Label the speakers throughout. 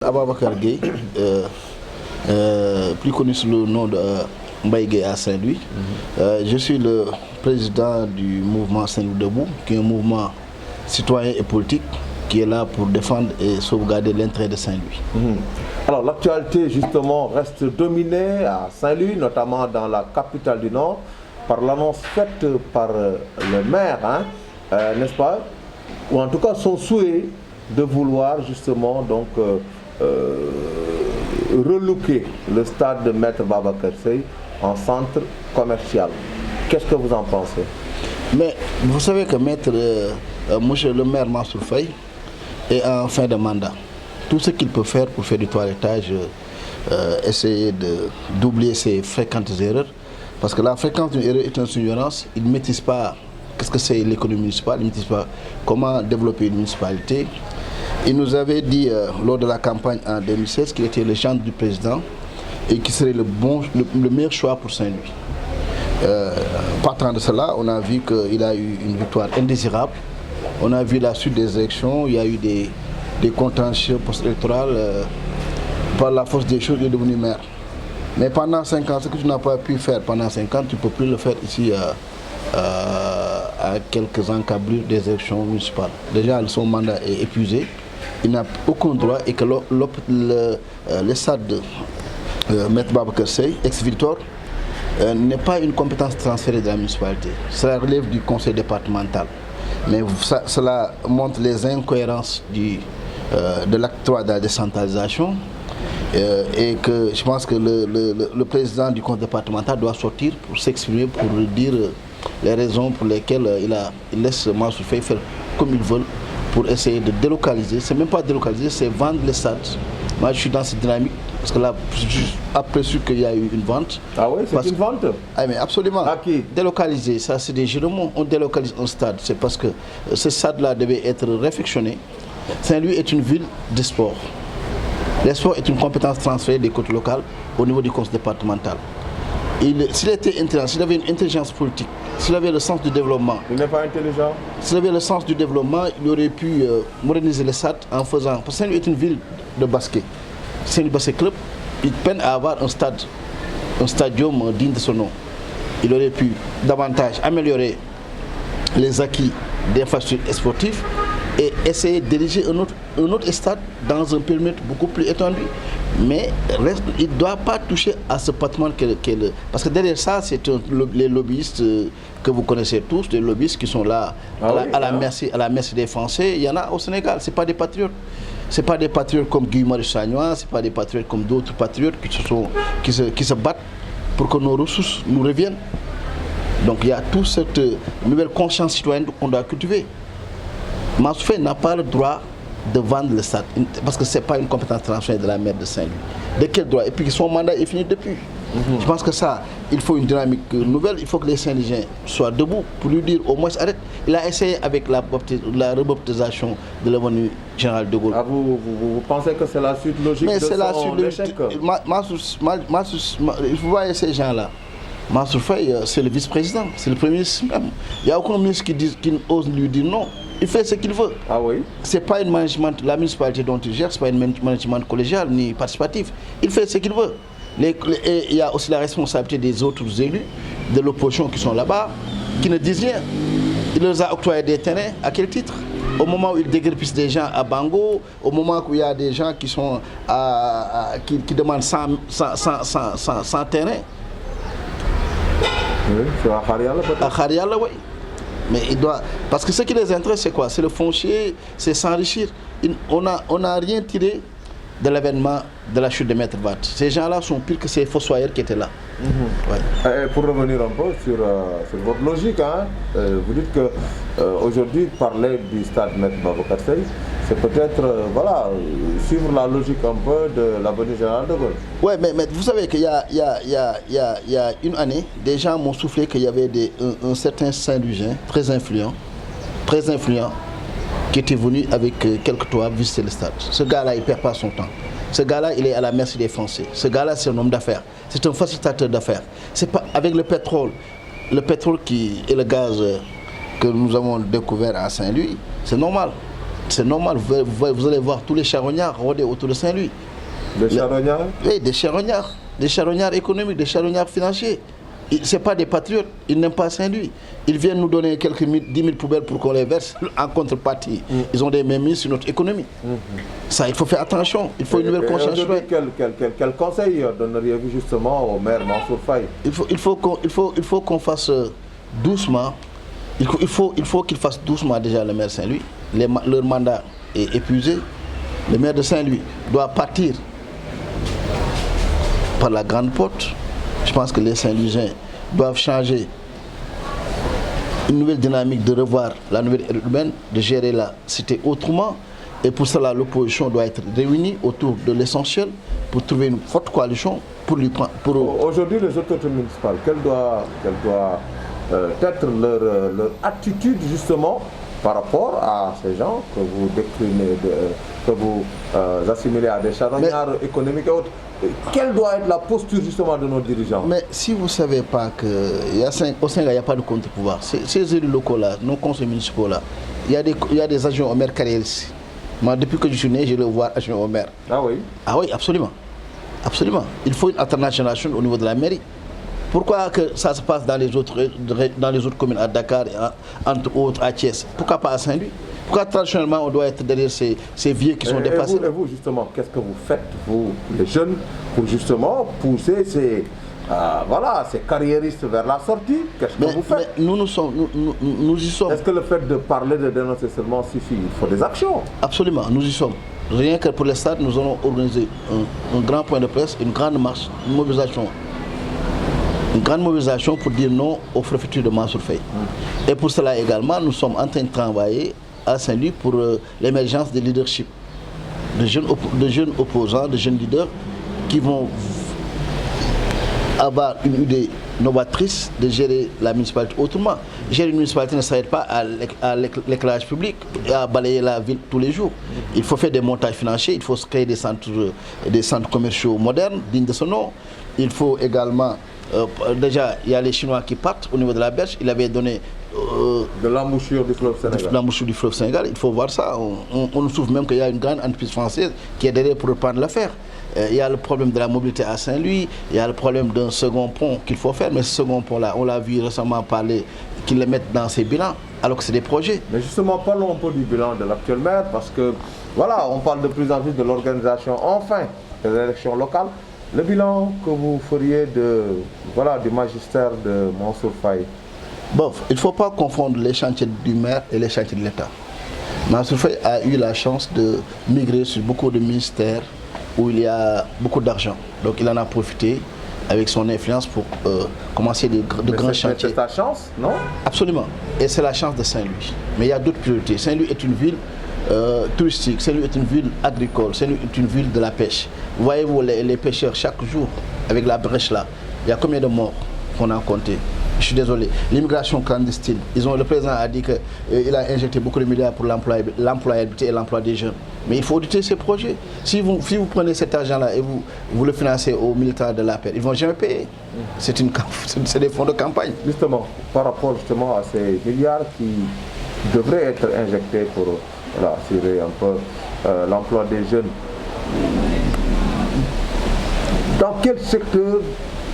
Speaker 1: Ababacar Gueye, plus connu sous le nom de Mbaye Gueye à Saint-Louis. Je suis le président du mouvement Saint-Louis Debout, qui est un mouvement citoyen et politique qui est là pour défendre et sauvegarder l'intérêt de Saint-Louis.
Speaker 2: Alors l'actualité justement reste dominée à Saint-Louis, notamment dans la capitale du Nord, par l'annonce faite par le maire, n'est-ce pas? Ou en tout cas son souhait de vouloir justement donc relooker le stade de Maître Babacar Seye en centre commercial. Qu'est-ce que vous en pensez?
Speaker 1: Mais vous savez que monsieur le maire Mansour Faye est en fin de mandat. Tout ce qu'il peut faire pour faire du toilettage, essayer d'oublier ses fréquentes erreurs, parce que la fréquence d'une erreur est une ignorance. Il ne maîtrise pas qu'est-ce que c'est l'économie municipale, il ne maîtrise pas comment développer une municipalité. Il nous avait dit lors de la campagne en 2016 qu'il était le gendre du président et qu'il serait le meilleur choix pour Saint-Louis. Partant de cela, on a vu qu'il a eu une victoire indésirable. On a vu la suite des élections, il y a eu des contentieux post-électoraux. Par la force des choses, il est devenu maire. Mais pendant 5 ans, ce que tu n'as pas pu faire pendant 5 ans, tu ne peux plus le faire ici à quelques encablures des élections municipales. Déjà, son mandat est épuisé. Il n'a aucun droit et que le stade de Maître Babacar Seye, ex-Victor, n'est pas une compétence transférée de la municipalité. Cela relève du conseil départemental. Mais cela montre les incohérences de l'acte 3 de la décentralisation et que je pense que le président du conseil départemental doit sortir pour s'exprimer, pour dire les raisons pour lesquelles il laisse Mansour Faye faire comme il veut pour essayer de délocaliser. C'est même pas délocaliser, c'est vendre les stades. Moi je suis dans cette dynamique parce que là, après su qu'il y a eu une vente.
Speaker 2: Ah oui, c'est une vente?
Speaker 1: Ah mais absolument.
Speaker 2: À qui?
Speaker 1: Délocaliser, ça c'est des jeux de mots. On délocalise un stade, c'est parce que ce stade-là devait être réfectionné. Saint-Louis est une ville de sport. Le sport est une compétence transférée des côtes locales au niveau du conseil départemental. S'il était intelligent, s'il avait une intelligence politique, s'il avait le sens du développement.
Speaker 2: Il n'est pas intelligent.
Speaker 1: S'il avait le sens du développement, il aurait pu moderniser les stades en faisant. Parce que Saint-Louis est une ville de basket. Saint-Louis Basket Club, il peine à avoir un stadium digne de son nom. Il aurait pu davantage améliorer les acquis d'infrastructures sportives et essayer de diriger un autre stade dans un périmètre beaucoup plus étendu. Mais il ne doit pas toucher à ce patrimoine parce que derrière ça, c'est les lobbyistes que vous connaissez tous, des lobbyistes qui sont là à la merci des Français. Il y en a au Sénégal, ce n'est pas des patriotes. Ce n'est pas des patriotes comme Guy Marius Sagna, ce n'est pas des patriotes comme d'autres patriotes qui se battent pour que nos ressources nous reviennent. Donc il y a toute cette nouvelle conscience citoyenne qu'on doit cultiver. Mansour Faye n'a pas le droit de vendre le stade, parce que ce n'est pas une compétence transférée de la maire de Saint-Louis. De quel droit? Et puis son mandat est fini depuis. Je pense que ça, il faut une dynamique nouvelle, il faut que les Saint-Louisiens soient debout pour lui dire au moins arrête. Il a essayé avec la rebaptisation de l'avenue Général de Gaulle.
Speaker 2: Ah, vous pensez que c'est la suite logique de son échec?
Speaker 1: Vous voyez ces gens-là. Mansour Faye, c'est le vice-président, c'est le premier ministre même. Il n'y a aucun ministre qui ose lui dire non. Il fait ce qu'il veut.
Speaker 2: Ah oui?
Speaker 1: C'est pas une management, la municipalité dont il gère, ce n'est pas une management collégial ni participatif. Il fait ce qu'il veut. Et il y a aussi la responsabilité des autres élus de l'opposition qui sont là-bas, qui ne disent rien. Il leur a octroyé des terrains. À quel titre? Au moment où il déguerpisse des gens à Bango, au moment où il y a des gens qui qui demandent 100 terrains.
Speaker 2: Oui, c'est à Khariala peut-être.
Speaker 1: À Khariala, oui. Mais il doit. Parce que ce qui les intéresse, c'est quoi? C'est le foncier, c'est s'enrichir. On n'a rien tiré de l'événement de la chute de Maître Wade. Ces gens-là sont pires que ces fossoyeurs qui étaient là.
Speaker 2: Et pour revenir un peu sur votre logique, vous dites qu'aujourd'hui, parler du stade Maître Babacar Seye, c'est peut-être suivre la logique un peu de l'avenue Général de Gaulle.
Speaker 1: Oui, mais vous savez qu'il y a une année, des gens m'ont soufflé qu'il y avait un certain Saint-Louisien très influent, qui était venu avec quelques toits visiter le stade. Ce gars-là, il ne perd pas son temps. Ce gars-là, il est à la merci des Français. Ce gars-là, c'est un homme d'affaires. C'est un facilitateur d'affaires. C'est pas avec le pétrole et le gaz que nous avons découvert à Saint-Louis, c'est normal. C'est normal, vous allez voir tous les charognards rôder autour de Saint-Louis.
Speaker 2: Des charognards?
Speaker 1: Oui, des charognards économiques, des charognards financiers. Ce n'est pas des patriotes, ils n'aiment pas Saint-Louis. Ils viennent nous donner quelques 10 000 poubelles pour qu'on les verse en contrepartie. Ils ont des mémises sur notre économie. Ça, il faut faire attention, il faut une nouvelle conscience.
Speaker 2: Quel conseil donneriez-vous justement au maire Mansour Faye?
Speaker 1: Il faut qu'on fasse doucement, il faut qu'il fasse doucement déjà le maire Saint-Louis. Leur mandat est épuisé. Le maire de Saint-Louis doit partir par la grande porte. Je pense que les Saint-Louisiens doivent changer une nouvelle dynamique, de revoir la nouvelle ère urbaine, de gérer la cité autrement. Et pour cela, l'opposition doit être réunie autour de l'essentiel pour trouver une forte coalition pour lui prendre.
Speaker 2: Aujourd'hui, les autorités municipales, quelle doit être leur attitude justement par rapport à ces gens que vous déclinez, que vous assimilez à des charognards économiques et autres? Quelle doit être la posture justement de nos dirigeants?
Speaker 1: Mais si vous ne savez pas qu'au Sénégal, il n'y a pas de contre-pouvoir, ces élus locaux-là, nos conseils municipaux-là, il y a des agents au maire carriéristes. Moi, depuis que je suis né, je le vois agent au maire.
Speaker 2: Ah oui?
Speaker 1: Ah oui, absolument. Absolument. Il faut une alternance générationnelle au niveau de la mairie. Pourquoi que ça se passe dans les autres communes, à Dakar, entre autres, à Thiès? Pourquoi pas à Saint-Louis? Pourquoi traditionnellement on doit être derrière ces vieux qui sont dépassés?
Speaker 2: Et vous justement, qu'est-ce que vous faites, vous les jeunes, pour justement pousser ces carriéristes vers la sortie? Qu'est-ce que vous faites?
Speaker 1: Mais nous y sommes.
Speaker 2: Est-ce que le fait de parler, de dénoncer seulement suffit? Il faut des actions.
Speaker 1: Absolument, nous y sommes. Rien que pour les stades, nous allons organiser un grand point de presse, une grande marche, une mobilisation. Une grande mobilisation pour dire non au forfaiture de Mansour Faye. Et pour cela également, nous sommes en train de travailler à Saint-Louis pour l'émergence des leaderships, de jeunes opposants, de jeunes leaders qui vont avoir une idée novatrice de gérer la municipalité autrement. Gérer une municipalité ne s'arrête pas à l'éclairage public et à balayer la ville tous les jours. Il faut faire des montages financiers, il faut créer des centres commerciaux modernes, dignes de ce nom. Il faut également, déjà, il y a les Chinois qui partent au niveau de la berge. Il avait donné
Speaker 2: de l'embouchure du fleuve Sénégal.
Speaker 1: L'embouchure du fleuve Sénégal, il faut voir ça. On nous trouve même qu'il y a une grande entreprise française qui est derrière pour reprendre l'affaire. Il y a le problème de la mobilité à Saint-Louis, il y a le problème d'un second pont qu'il faut faire, mais ce second pont-là, on l'a vu récemment parler, qu'ils le mettent dans ses bilans, alors que c'est des projets.
Speaker 2: Mais justement, parlons un peu du bilan de l'actuel maire, parce que, voilà, on parle de plus en plus de l'organisation, enfin, des élections locales. Le bilan que vous feriez du magistère de Mansour Faye?
Speaker 1: Bon, il ne faut pas confondre les chantiers du maire et les chantiers de l'État. Mansour Faye a eu la chance de migrer sur beaucoup de ministères où il y a beaucoup d'argent. Donc il en a profité avec son influence pour commencer de grands chantiers.
Speaker 2: C'est ta chance, non?
Speaker 1: Absolument. Et c'est la chance de Saint-Louis. Mais il y a d'autres priorités. Saint-Louis est une ville touristique, Saint-Louis est une ville agricole, Saint-Louis est une ville de la pêche. Voyez-vous les pêcheurs chaque jour, avec la brèche là, il y a combien de morts qu'on a compté? Je suis désolé. L'immigration clandestine, le président a dit qu'il a injecté beaucoup de milliards pour l'employabilité et l'emploi des jeunes. Mais il faut auditer ces projets. Si vous prenez cet argent-là et vous le financez aux militaires de la paix, ils ne vont jamais payer. C'est des fonds de campagne.
Speaker 2: Justement, par rapport justement à ces milliards qui devraient être injectés pour assurer un peu l'emploi des jeunes, dans quel secteur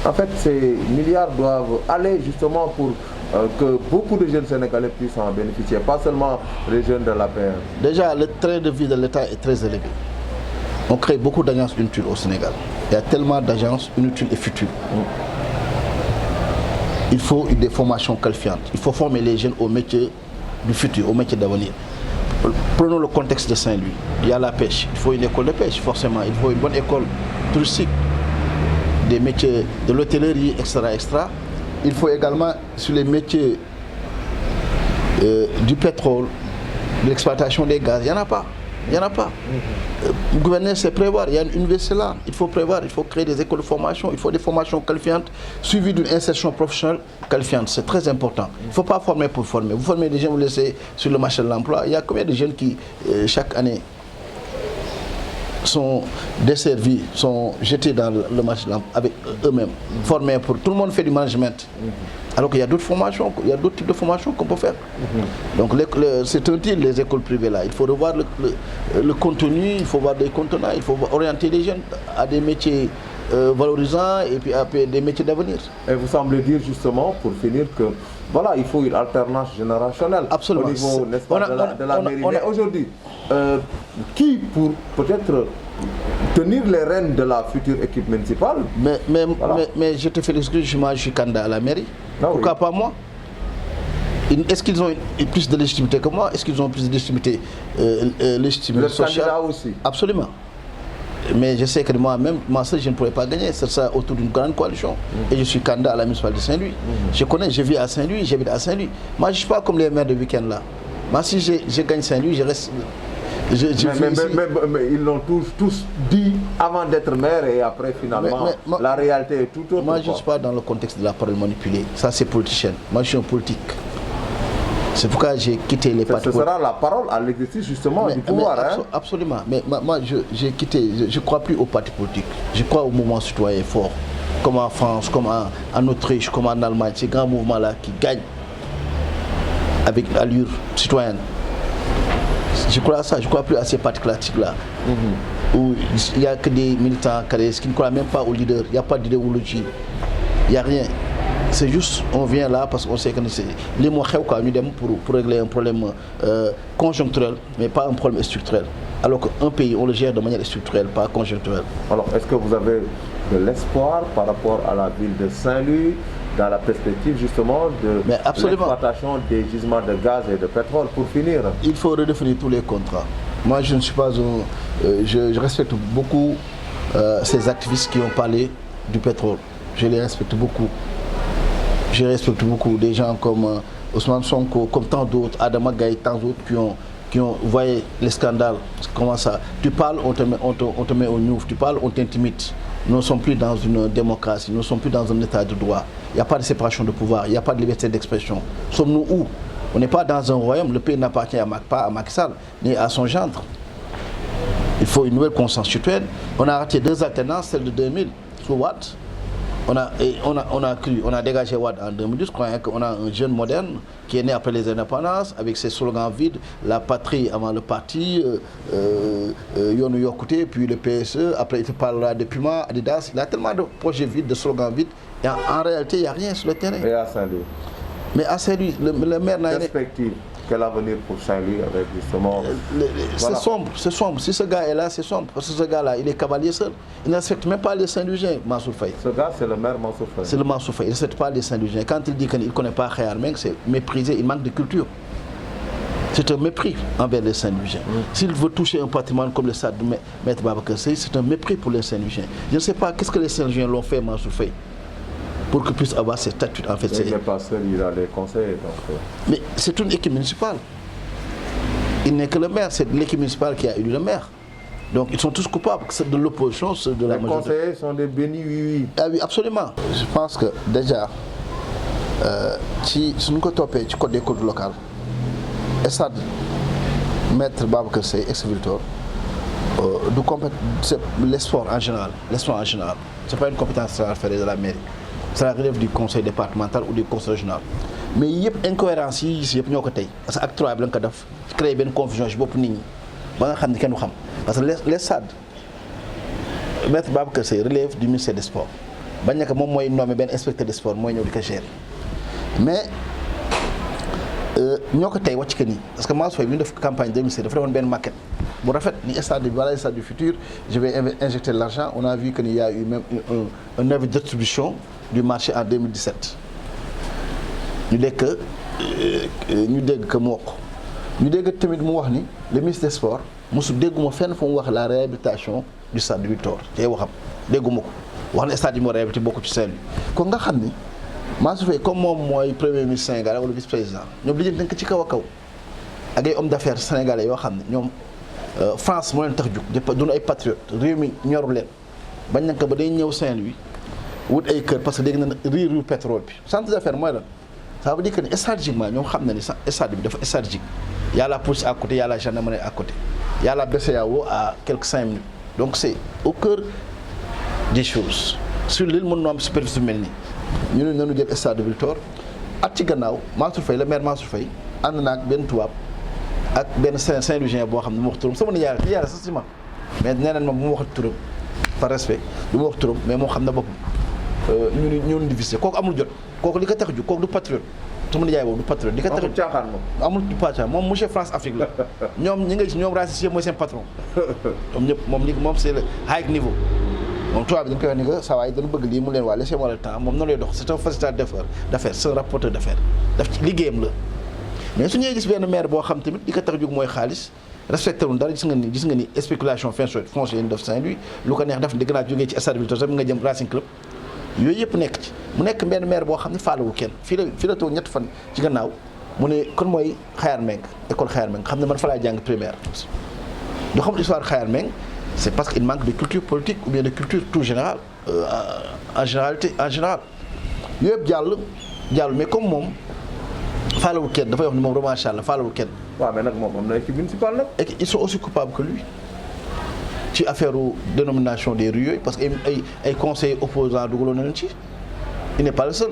Speaker 2: en fait ces milliards doivent aller justement pour que beaucoup de jeunes Sénégalais puissent en bénéficier, pas seulement les jeunes de la paix?
Speaker 1: Déjà, le train de vie de l'État est très élevé. On crée beaucoup d'agences inutiles au Sénégal. Il y a tellement d'agences inutiles et futiles. Il faut des formations qualifiantes. Il faut former les jeunes au métier du futur, au métier d'avenir. Prenons le contexte de Saint-Louis. Il y a la pêche. Il faut une école de pêche, forcément. Il faut une bonne école touristique, des métiers de l'hôtellerie, etc., etc. Il faut également, sur les métiers du pétrole, de l'exploitation des gaz, il n'y en a pas. Il n'y en a pas. Gouverner, c'est prévoir. Il y a une université là. Il faut prévoir, il faut créer des écoles de formation, il faut des formations qualifiantes, suivies d'une insertion professionnelle qualifiante. C'est très important. Il ne faut pas former pour former. Vous formez des jeunes, vous laissez sur le marché de l'emploi. Il y a combien de jeunes qui, chaque année, sont desservis, sont jetés dans le match avec eux-mêmes, formés pour... Tout le monde fait du management. Alors qu'il y a d'autres formations, il y a d'autres types de formations qu'on peut faire. Donc c'est un deal, les écoles privées là. Il faut revoir le contenu, il faut voir des contenants, il faut orienter les jeunes à des métiers valorisants et puis à des métiers d'avenir.
Speaker 2: Et vous semblez dire justement, pour finir, que voilà, il faut une alternance générationnelle.
Speaker 1: Absolument.
Speaker 2: Au niveau, n'est-ce pas, de la mairie. Mais aujourd'hui, qui pour peut-être tenir les rênes de la future équipe municipale?
Speaker 1: Mais je te fais l'excuse, moi je suis candidat à la mairie.
Speaker 2: Ah,
Speaker 1: pourquoi
Speaker 2: oui.
Speaker 1: pas moi? Est-ce qu'ils ont plus de légitimité que moi? Est-ce qu'ils ont plus de légitimité sociale?
Speaker 2: Candidat aussi.
Speaker 1: Absolument. Mais je sais que moi-même, seul, je ne pourrais pas gagner. C'est ça autour d'une grande coalition. Et je suis candidat à la municipalité de Saint-Louis. Je connais, je vis à Saint-Louis, j'habite à Saint-Louis. Moi, je ne suis pas comme les maires de week-end là. Moi, si je gagne Saint-Louis, je reste...
Speaker 2: Mais ils l'ont tous dit avant d'être maire et après finalement la réalité est tout autre.
Speaker 1: Moi je ne suis pas dans le contexte de la parole manipulée. Ça c'est politicien. Moi je suis un politique. C'est pourquoi j'ai quitté les partis.
Speaker 2: Ce sera la parole à l'exercice justement du pouvoir.
Speaker 1: Absolument. Mais moi j'ai quitté, je ne crois plus aux partis politiques. Je crois au mouvement citoyen fort. Comme en France, comme en Autriche, comme en Allemagne. Ces grands mouvements là qui gagnent avec allure citoyenne. Je crois à ça, je ne crois plus à ces partis classiques là, où il n'y a que des militants qui ne croient même pas aux leaders, il n'y a pas d'idéologie, il n'y a rien. C'est juste, on vient là parce qu'on sait que les mots pour régler un problème conjoncturel, mais pas un problème structurel. Alors qu'un pays, on le gère de manière structurelle, pas conjoncturelle.
Speaker 2: Alors, est-ce que vous avez de l'espoir par rapport à la ville de Saint-Louis, dans la perspective justement de l'exploitation des gisements de gaz et de pétrole pour finir?
Speaker 1: Il faut redéfinir tous les contrats. Moi, je ne suis pas je respecte beaucoup ces activistes qui ont parlé du pétrole. Je les respecte beaucoup. Je respecte beaucoup des gens comme Ousmane Sonko, comme tant d'autres, Adama Gaye, tant d'autres qui ont voyé les scandales. Comment ça? Tu parles, on te met au news. Tu parles, on t'intimide. Nous ne sommes plus dans une démocratie, nous ne sommes plus dans un état de droit. Il n'y a pas de séparation de pouvoir, il n'y a pas de liberté d'expression. Sommes-nous où? On n'est pas dans un royaume, le pays n'appartient pas à Macky Sall, ni à son gendre. Il faut une nouvelle conscience citoyenne. On a raté 2 alternances, celle de 2000, sous Watt. On a dégagé Watt en 2012, croyant qu'on a un jeune moderne qui est né après les indépendances, avec ses slogans vides, la patrie avant le parti, Yonou Yokouté, puis le PSE, après il te parlera de Puma, Adidas, il a tellement de projets vides, de slogans vides, et en réalité il n'y a rien sur le terrain.
Speaker 2: Et à Saint-Louis?
Speaker 1: Mais à Saint-Louis, le maire n'a rien.
Speaker 2: Perspective, quel avenir pour Saint-Louis avec justement...
Speaker 1: C'est sombre, c'est sombre. Si ce gars est là, c'est sombre. Parce que ce gars-là, il est cavalier seul. Il ne respecte même pas les Saint-Louisiens, Mansour Faye.
Speaker 2: Ce gars, c'est le maire Mansour Faye.
Speaker 1: C'est le Mansour Faye. Il ne respecte pas les Saint-Louisiens. Quand il dit qu'il ne connaît pas Khayar Meng, c'est méprisé, il manque de culture. C'est un mépris envers les Saint-Louisiens. S'il veut toucher un patrimoine comme le stade de Maître Babacar Seye, c'est un mépris pour les Saint-Louisiens. Je ne sais pas qu'est-ce que les Saint-Louisiens l'ont fait, Mansour Faye, pour qu'il puisse avoir ses statuts. En fait,
Speaker 2: il n'est pas seul, il a des conseils.
Speaker 1: Mais c'est une équipe municipale. Il n'est que le maire, c'est l'équipe municipale qui a élu le maire. Donc ils sont tous coupables, c'est de l'opposition, c'est de la majorité.
Speaker 2: Les conseillers sont des bénis, oui.
Speaker 1: Ah oui, absolument. Je pense que déjà, si nous avons topé du code des codes locales, Estade Maître Babacar Seye, ex-Victor, les sports en général, ce n'est pas une compétence à faire de la mairie. Ça relève du conseil départemental ou du conseil régional. Mais il y a une incohérence ici, parce que l'acte 3 est créé une confusion chez beaucoup de gens. Parce que les SAD, Maître Babacar Seye relève du ministère des Sports. Il y a nommé un inspecteur des sports, moi, je gère. Mais nous avons fait parce que moi, je fais une campagne 2007, je fais une maquette. Bon, en fait, voilà l'Estade du futur, je vais injecter l'argent. On a vu qu'il y a eu même un œuvre de distribution du marché en 2017. Nous disons que le ministre des Sports, la réhabilitation du stade Victor. Stade réhabilité beaucoup de scènes. Quand comme moi, le premier ministre sénégalais ou le vice-président, nous avons dit que nous avons des hommes d'affaires sénégalais. France moo leen tax juk doon ay patriote réew mi ñoru leen bañ nañ ko ba day ñëw Saint-Louis wut ay kër parce que dégg na riiru pétrole bi centre d'affaires mooy lan ça veut dire que stratégiquement ñoom xam na ni stade bi dafa stratégique. Il y a la police à côté, il y a la gendarmerie à côté, il y a la BCEAO à quelques 5 minutes. donc c'est au cœur des choses sur l'île mën noo am superficie mel nii ñu ne nañu jël stade de Victor at ci gannaaw Mansour Faye le maire Mansour Faye ànd na ak benn tubaab ak benn Saint-Louisien boo xam ne mu wax turam sama nijaay sax si ma mais nee nañ ma bu ma wax turam par respect du ma wax turam mais moo xam na boppam ñu di visité kooku amul jot kooku li ko tax ju kooku du patriote sama nijaay boobu du patriote li ko tax
Speaker 2: caaxaan moom
Speaker 1: amul du caaxaan moom monsieur France Afrique la ñoom ñi nga gis ñoom Racine mooy seen patron ñoom ñëpp moom c'est le high niveau moom tubaab bi dañ koy wax ni que saa waay dañu bëgg lii mu leen waa laissez-moi le temps moom noonu lay dox c'est un facilitateur d'affaires c'est un rapporteur d'affaires daf ci liggéeyam la mais su ñuy gis benn maire boo xam tamit li ko tax jóg mooy xaalis respecté wuñ dara gis nga ni spéculation foncière yi def Saint-Louis lu ko neex def dëgg naa jógee ci stade Victor sax nga jëm Racing Club yooyu yëpp nekk ci mu nekk benn maire boo xam ne faalewul kenn fii la toog ñett fan ci gannaaw mu ne kon mooy Xayar Meng école Xayar Meng xam ne man fa laa jàng primaire du xam histoire Xayar Meng c'est parce qu'il manque de culture politique ou bien de culture tout général en général yooyu yëpp jàll mais comme moom faalewul kenn dafay wax ni moom macha allah faalewul kenn.
Speaker 2: waaw mais nag moom am na équipe municipale nag.
Speaker 1: et ils sont aussi coupables que lui ci affaire dénomination des rues yooyu parce que ay conseillers opposants dugaloon nañu ci il n'est pas le seul.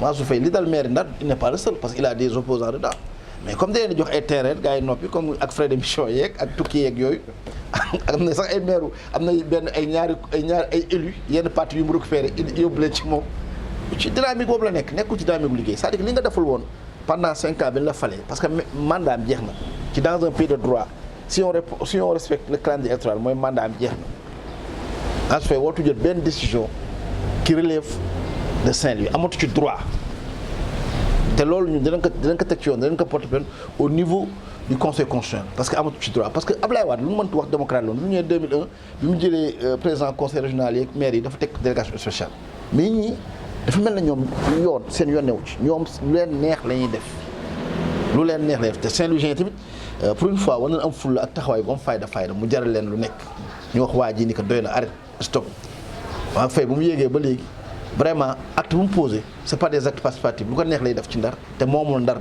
Speaker 1: Mansour Faye li dal maire Ndar il n'est pas le seul parce qu'il a des opposants dedans mais comme da leen di jox ay terrain gars yi noppi comme ak frais d'émission yeeg ak tukki yeeg yooyu am na sax ay maire am na benn ay ñaari élus yenn parti yu mu récupéré yóbbu leen ci moom ci dynamique boobu la nekkul ci dynamique bu liggéey c'est-à-dire que li nga deful woon pendant 5 ans bi la fallait parce que mandat am jeex na ci dans un pays de droit si on respecte le calendrier électoral mooy mandat am jeex na en fait wartu jël benn décision qui relève de Saint-Louis amatu ci droit te loolu ñun dinañ ko teg ci yoon dinañ ko porter plainte au niveau du conseil constitutionnel parce que amatu ci droit parce que Ablaye Wade lu mu mënti wax démocrate loolu lu ñëwee 2001 bi mu jëlee président conseil régional yeeg maire yi dafa teg délégation spéciale mais ñii dafa mel na ñoom yoon seen yoon newu ci ñoom lu leen neex la ñuy def te Saint-Louisien tamit pour une fois war nañ am fulla ak taxawaay bu am fayda mu jaral leen lu nekk ñu wax waa ji ni ko doy na arrête stop waa fay bu mu yéegee ba léegi vraiment acte bu mu posé c'est pas des actes participatifs lu ko neex lay def ci Ndar te moomul Ndar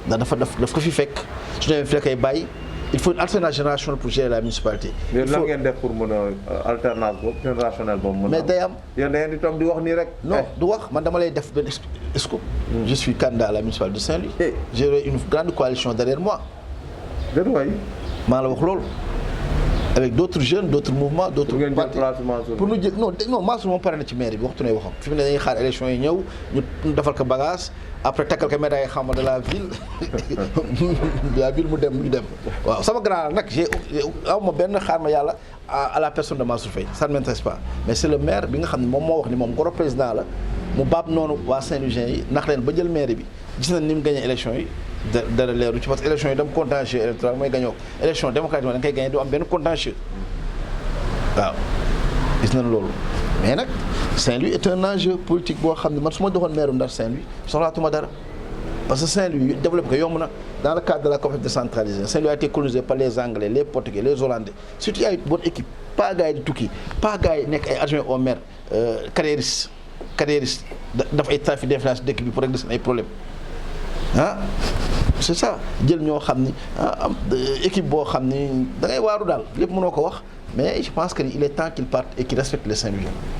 Speaker 1: ndax daf ko fi fekk su demee fi la koy bàyyi il faut une alternance générationnelle pour gérer la municipalité.
Speaker 2: mais lan ngeen def pour mën a alternance boobu générationnelle boobu mën a
Speaker 1: mais day am
Speaker 2: yéen da ngeen di toog di wax nii rek.
Speaker 1: non du wax man dama lay def benn scoop. je suis candidat à la municipalité de Saint-Louis. j'aurai une grande coalition derrière moi. maa la wax loolu. avec d'autres jeunes d'autres mouvements d'autres partis pour ñu jël non Mansour moom pare na ci mairie bi waxtu ne waxam fi mu ne dañuy xaar élection yi ñëw ñu defal ko bagage après takkal ko médaille xam de la ville mu dem ñu dem waaw sama grand nag aw ma benn xaar ma yàlla à la personne de Mansour Faye ça ne m'intéresse pas mais c'est le maire bi nga xam ne moom moo wax ni moom goro président la mu baab noonu waa Saint-Louisien yi nax leen ba jël mairie bi gis nañ ni mu gagné élection yi dara leeru ci parce que élection yi dem contentieux électoral mooy gañoo élection démocratique da nga koy gagné du am benn contentieux waaw gis nañ loolu mais nag Saint-Louis est un enjeu politique boo xam ne man su ma doxoon maire Ndar Saint-Louis soxlaatuma dara parce que Saint-Louis développé ko yomb na dans le cadre de la coopérative décentralisée Saint-Louis a été colonisé par les Anglais les Portugais les Hollandais surtout y a une bonne équipe pas gars yi di tukki pas gars yi nekk ay adjoint au maire carriériste daf ay trafic d'influence dëkk bi pour régler seen ay problèmes c'est ça jël ñoo xam ni équipe boo xam ni da ngay waaru daal lépp mënoo ko wax mais je pense que il est temps qu'il parte et qu'il respecte les Saint-Louisiens